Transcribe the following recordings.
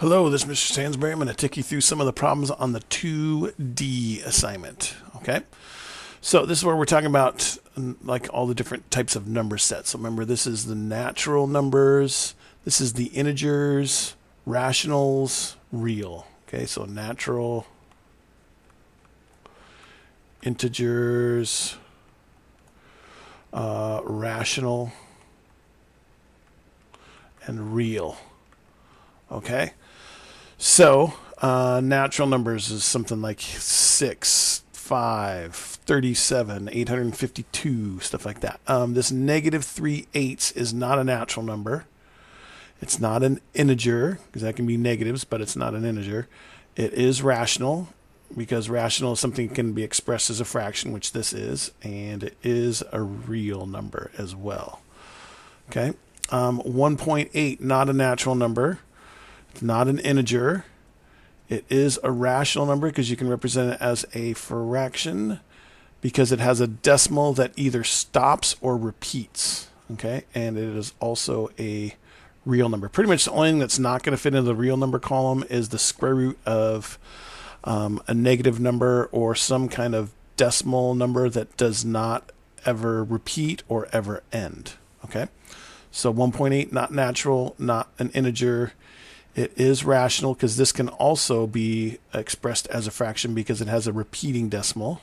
Hello, this is Mr. Stansbury. I'm going to take you through some of the problems on the 2D assignment. Okay, so this is where we're talking about like all the different types of number sets. So remember, this is the natural numbers, this is the integers, rationals, real. Okay, so natural, integers, rational, and real. Okay. So, natural numbers is something like 6, 5, 37, 852, stuff like that. This negative 3/8 is not a natural number. It's not an integer, because that can be negatives, but it's not an integer. It is rational, because rational is something that can be expressed as a fraction, which this is, and it is a real number as well. Okay. 1.8, not a natural number. It's not an integer. It is a rational number because you can represent it as a fraction because it has a decimal that either stops or repeats. Okay, and it is also a real number. Pretty much the only thing that's not going to fit into the real number column is the square root of a negative number or some kind of decimal number that does not ever repeat or ever end. Okay, so 1.8, not natural, not an integer. It is rational because this can also be expressed as a fraction because it has a repeating decimal,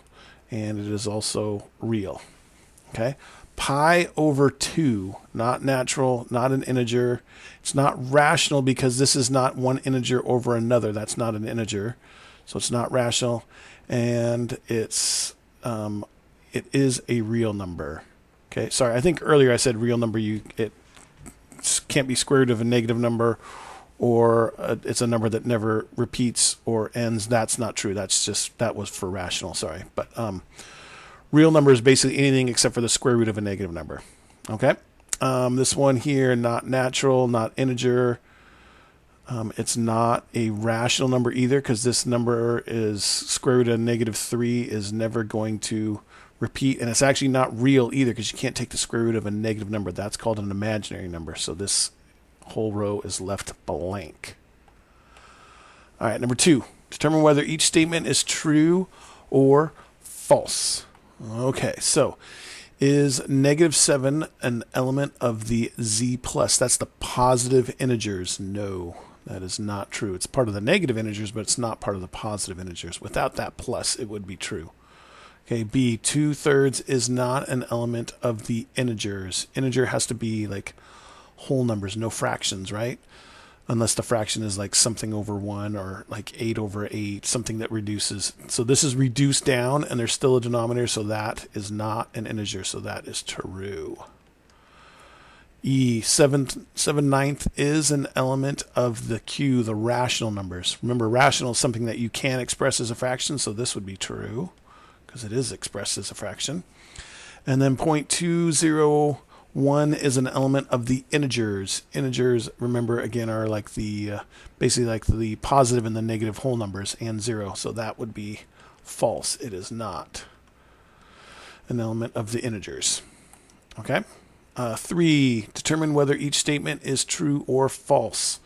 and it is also real. Okay, pi over 2, not natural, not an integer. It's not rational because this is not one integer over another. That's not an integer, so it's not rational, and it is a real number. Okay, sorry, I think earlier I said real number. It can't be square root of a negative number, or it's a number that never repeats or ends. That's not true. That was for rational, sorry. But real number is basically anything except for the square root of a negative number. Okay? This one here, not natural, not integer. It's not a rational number either because this number is square root of negative 3 is never going to repeat. And it's actually not real either because you can't take the square root of a negative number. That's called an imaginary number. So this whole row is left blank. All right, number 2. Determine whether each statement is true or false. Okay, so is negative 7 an element of the z plus? That's the positive integers. No, that is not true. It's part of the negative integers, but it's not part of the positive integers. Without that plus, it would be true. Okay, B, 2/3 is not an element of the integers. Integer has to be like whole numbers, no fractions, right? Unless the fraction is like something over 1 or like 8 over 8, something that reduces. So this is reduced down and there's still a denominator, so that is not an integer, so that is true. E, 7/9 is an element of the Q, the rational numbers. Remember, rational is something that you can express as a fraction, so this would be true because it is expressed as a fraction. And then 0.201 is an element of the integers. Integers, remember, again, are like the basically like the positive and the negative whole numbers and 0. So that would be false. It is not an element of the integers. Okay. 3, determine whether each statement is true or false.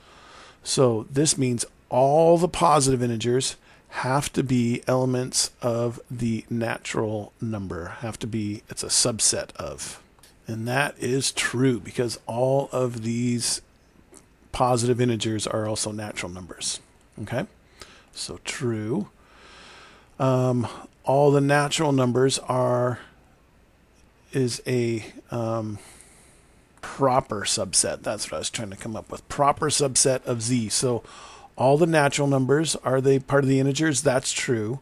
So this means all the positive integers have to be elements of the natural number. It's a subset of. And that is true because all of these positive integers are also natural numbers. Okay? So true. All the natural numbers is a proper subset. That's what I was trying to come up with. Proper subset of z. So all the natural numbers, are they part of the integers? That's true.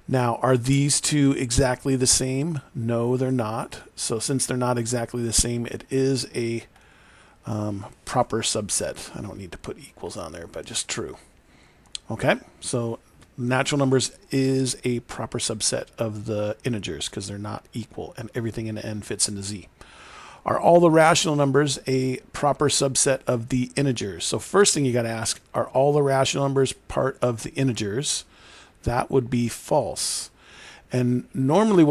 Now, are these two exactly the same? No, they're not. So since they're not exactly the same, it is a proper subset. I don't need to put equals on there, but just true. Okay, so natural numbers is a proper subset of the integers because they're not equal, and everything in n fits into z. Are all the rational numbers a proper subset of the integers? So first thing you got to ask, are all the rational numbers part of the integers? That would be false. And normally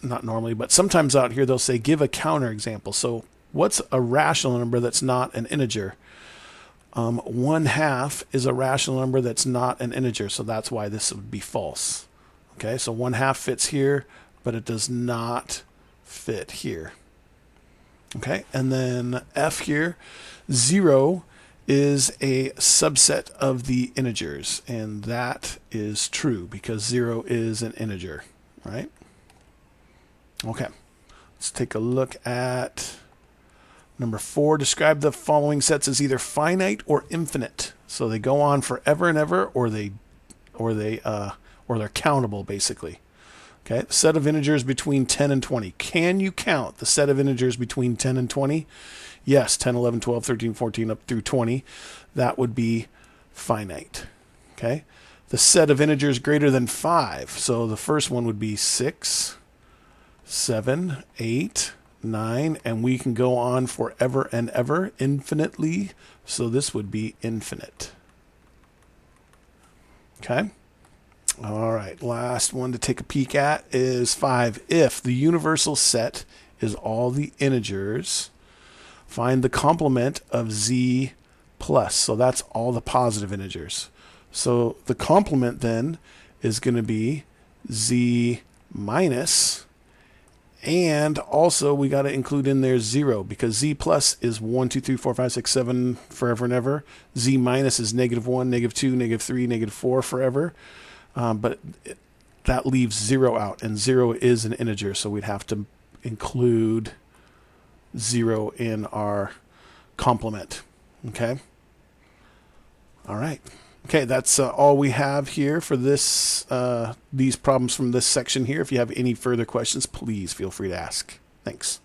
not normally, but sometimes out here they'll say give a counterexample. So what's a rational number that's not an integer? 1/2 is a rational number that's not an integer, so that's why this would be false. Okay, so 1/2 fits here, but it does not fit here. Okay, and then F here, 0 is a subset of the integers, and that is true because 0 is an integer, right? Okay, let's take a look at number 4. Describe the following sets as either finite or infinite. So they go on forever and ever, or they're countable, basically. Okay, set of integers between 10 and 20. Can you count the set of integers between 10 and 20? Yes, 10, 11, 12, 13, 14, up through 20. That would be finite. Okay, the set of integers greater than 5. So the first one would be 6, 7, 8, 9, and we can go on forever and ever, infinitely. So this would be infinite. Okay. All right, last one to take a peek at is 5. If the universal set is all the integers, find the complement of z plus. So that's all the positive integers. So the complement then is going to be z minus, and also we got to include in there 0 because z plus is 1, 2, 3, 4, 5, 6, 7 forever and ever. Z minus is -1, -2, -3, -4 forever. But that leaves 0 out, and 0 is an integer, so we'd have to include 0 in our complement. Okay? All right. Okay, that's all we have here for this these problems from this section here. If you have any further questions, please feel free to ask. Thanks.